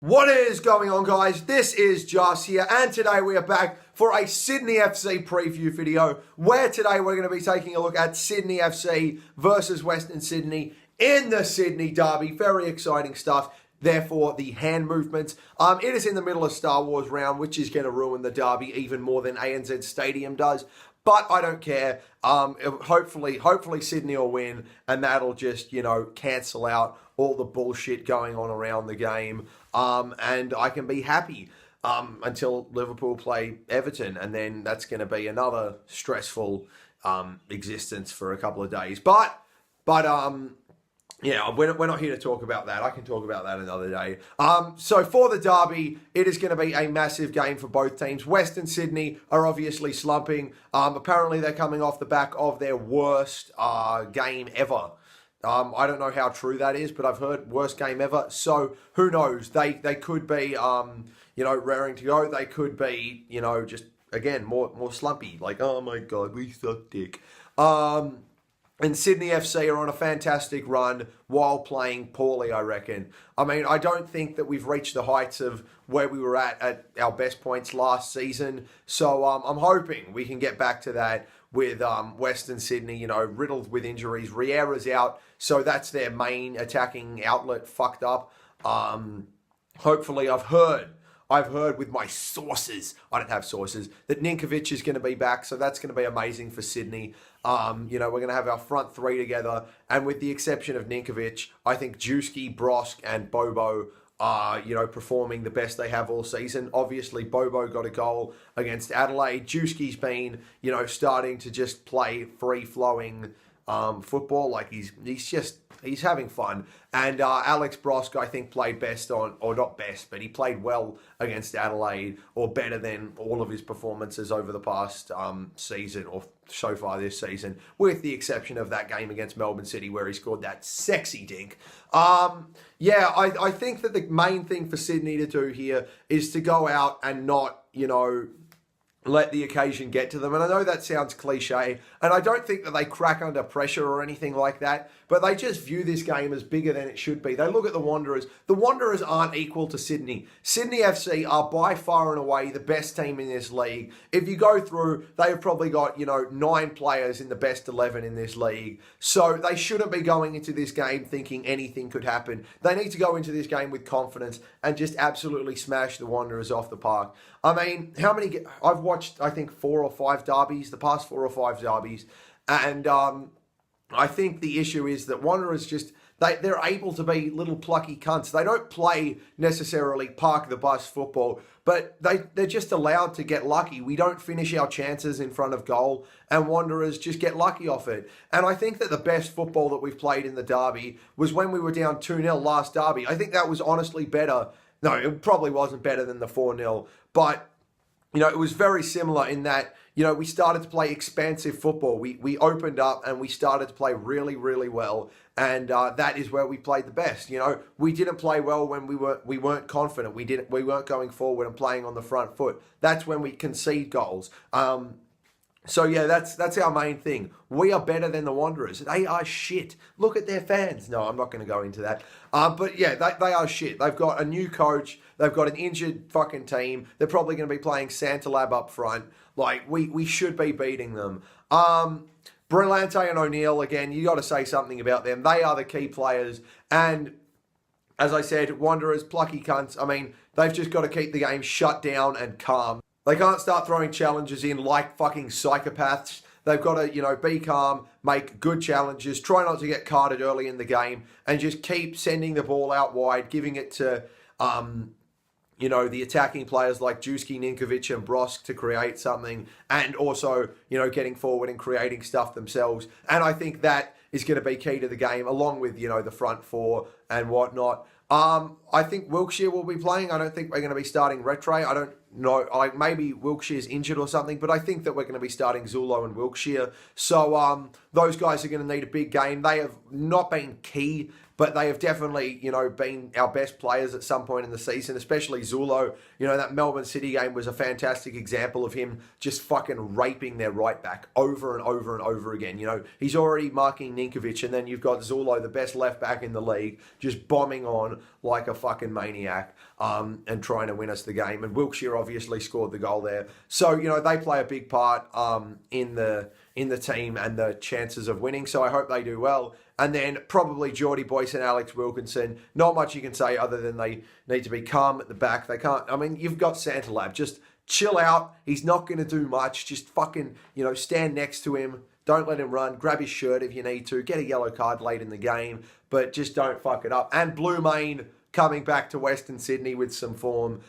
What is going on, guys? This is Joss here, and today we are back for a Sydney FC preview video, where today we're going to be taking a look at Sydney FC versus Western Sydney in the Sydney Derby. Very exciting stuff. Therefore, the hand movements. It is in the middle of Star Wars round, which is going to ruin the Derby even more than ANZ Stadium does. But I don't care. Hopefully Sydney will win, and that'll just, cancel out all the bullshit going on around the game. And I can be happy until Liverpool play Everton, and then that's going to be another stressful existence for a couple of days. But yeah, we're not here to talk about that. I can talk about that another day. So for the Derby, it is going to be a massive game for both teams. Western Sydney are obviously slumping. Apparently, they're coming off the back of their worst game ever. I don't know how true that is, but I've heard worst game ever. So who knows? They could be, raring to go. They could be, just again more slumpy. Like, oh my god, we suck dick. And Sydney FC are on a fantastic run while playing poorly, I reckon. I mean, I don't think that we've reached the heights of where we were at our best points last season. So I'm hoping we can get back to that with Western Sydney, riddled with injuries. Riera's out, so that's their main attacking outlet fucked up. Hopefully, I've heard with my sources, I don't have sources, that Ninkovic is going to be back, so that's going to be amazing for Sydney. We're going to have our front three together, and with the exception of Ninkovic, I think Juski, Brosk, and Bobo are, performing the best they have all season. Obviously, Bobo got a goal against Adelaide. Juski's been, starting to just play free-flowing football. Like he's having fun. And Alex Brosk, I think, played best or not best, but he played well against Adelaide, or better than all of his performances over the past season, or so far this season, with the exception of that game against Melbourne City where he scored that sexy dink. I think that the main thing for Sydney to do here is to go out and not, let the occasion get to them. And I know that sounds cliche, and I don't think that they crack under pressure or anything like that, but they just view this game as bigger than it should be. They look at the Wanderers. The Wanderers aren't equal to Sydney. Sydney FC are by far and away the best team in this league. If you go through, they've probably got, 9 players in the best 11 in this league. So they shouldn't be going into this game thinking anything could happen. They need to go into this game with confidence and just absolutely smash the Wanderers off the park. I mean, I've watched, I think, 4 or 5 derbies, the past 4 or 5 derbies, and I think the issue is that Wanderers just, they're able to be little plucky cunts. They don't play necessarily park the bus football, but they're just allowed to get lucky. We don't finish our chances in front of goal, and Wanderers just get lucky off it. And I think that the best football that we've played in the derby was when we were down 2-0 last derby. I think that was honestly better. No, it probably wasn't better than the 4-0, but it was very similar in that, we started to play expansive football. We opened up and we started to play really, really well. And that is where we played the best. We didn't play well when we weren't confident. We weren't going forward and playing on the front foot. That's when we concede goals. So yeah, that's our main thing. We are better than the Wanderers. They are shit. Look at their fans. No, I'm not going to go into that. But yeah, they are shit. They've got a new coach. They've got an injured fucking team. They're probably going to be playing Santa Lab up front. Like, we should be beating them. Brillante and O'Neill, again, you got to say something about them. They are the key players. And as I said, Wanderers, plucky cunts. I mean, they've just got to keep the game shut down and calm. They can't start throwing challenges in like fucking psychopaths. They've got to, be calm, make good challenges, try not to get carded early in the game, and just keep sending the ball out wide, giving it to, the attacking players like Juski, Ninkovic, and Brosk to create something, and also, getting forward and creating stuff themselves. And I think that is going to be key to the game, along with, the front four and whatnot. I think Wilkshire will be playing. I don't think we're going to be starting Rattray. I don't know. Maybe Wilkshire's injured or something, but I think that we're going to be starting Zulo and Wilkshire. So those guys are going to need a big game. They have not been key but they have definitely, been our best players at some point in the season, especially Zulo. That Melbourne City game was a fantastic example of him just fucking raping their right back over and over and over again. He's already marking Ninkovic, and then you've got Zulo, the best left back in the league, just bombing on like a fucking maniac and trying to win us the game. And Wilkshire obviously scored the goal there. So, they play a big part in the team and the chances of winning. So I hope they do well. And then probably Geordie Boyce and Alex Wilkinson. Not much you can say other than they need to be calm at the back. They can't. I mean, you've got Santalab. Just chill out. He's not going to do much. Just fucking, stand next to him. Don't let him run. Grab his shirt if you need to. Get a yellow card late in the game. But just don't fuck it up. And Blue Main coming back to Western Sydney with some form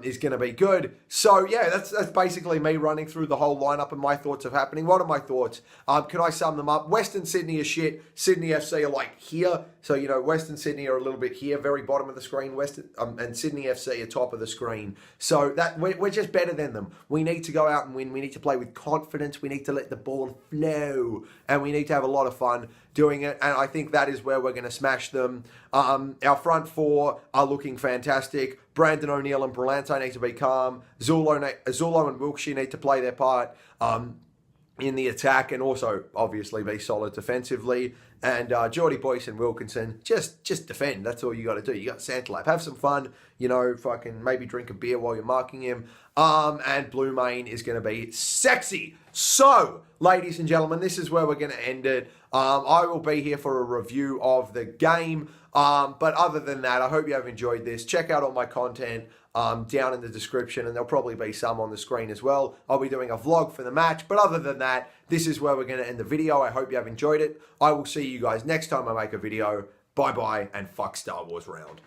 is going to be good. So, yeah, that's basically me running through the whole lineup and my thoughts of happening. What are my thoughts? Can I sum them up? Western Sydney is shit. Sydney FC are like here. So, Western Sydney are a little bit here, very bottom of the screen. And Sydney FC are top of the screen. So, that we're just better than them. We need to go out and win. We need to play with confidence. We need to let the ball flow. And we need to have a lot of fun doing it. And I think that is where we're going to smash them. Our front four are looking fantastic. Brandon O'Neill and Brillante need to be calm. Zulo and Wilkshire need to play their part in the attack and also obviously be solid defensively. And Geordie Boyce and Wilkinson, just defend. That's all you got to do. You got Santalab. Have some fun. Fucking maybe drink a beer while you're marking him. And Blue Main is going to be sexy. So, ladies and gentlemen, this is where we're going to end it. I will be here for a review of the game. But other than that, I hope you have enjoyed this. Check out all my content down in the description, and there'll probably be some on the screen as well. I'll be doing a vlog for the match. But other than that, this is where we're going to end the video. I hope you have enjoyed it. I will see you guys next time I make a video. Bye-bye, and fuck Star Wars round.